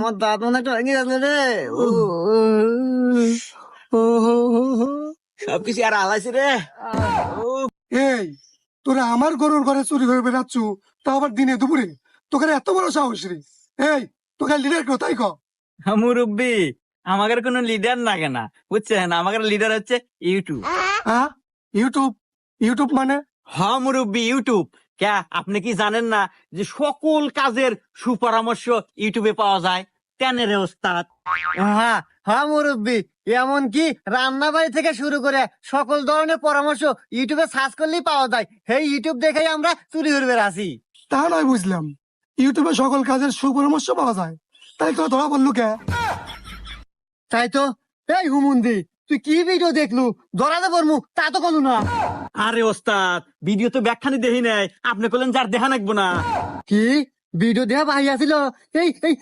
আমার দাঁত মনে একটা ভেঙে যাচ্ছে রে। সবকিছু আর আলাইছে রে। এই তোরা আমার গরুর ঘরে চুরি করে বেড়াচ্ছ, তা আবার দিনে দুপুরে, তোকে এত বড় সাহস রে? এই তোকে লিডার কেউ তাই কর? মুরব্বী, আমাদের কোনো লিডার লাগে না, বুঝছেন? আমাদের লিডার হচ্ছে ইউটিউব। হ্যাঁ, ইউটিউব? ইউটিউব মানে? হ্যাঁ মুরব্বী, ইউটিউব। কে আপনি কি জানেন না যে সকল কাজের সুপরামর্শ ইউটিউবে পাওয়া যায়? কেন রে ওস্তাদ? হ্যাঁ হ্যাঁ মুরব্বী, এমনকি রান্না বাড়ি থেকে শুরু করে সকল ধরনের পরামর্শ ইউটিউবে সার্চ করলেই পাওয়া যায়। সেই ইউটিউব দেখেই আমরা চুরি করে বেড়াছি। তা নয় বুঝলাম, ইউটিউবে সকল কাজের সুপরামর্শ পাওয়া যায়, তাই তো ধরা বললু কে? তাই তো। এই হুমুন্দি, তুই কি ভিডিও দেখলু? ধরাতে পারমু তা তো কোনো না। আরে ওস্তাদ, ভিডিও তো ব্যাখ্যানি দেখি নাই, আপনি বললেন যার দেখা নাকবো না। কি ভিডিও দেয়া ভাই আছিল? এই এই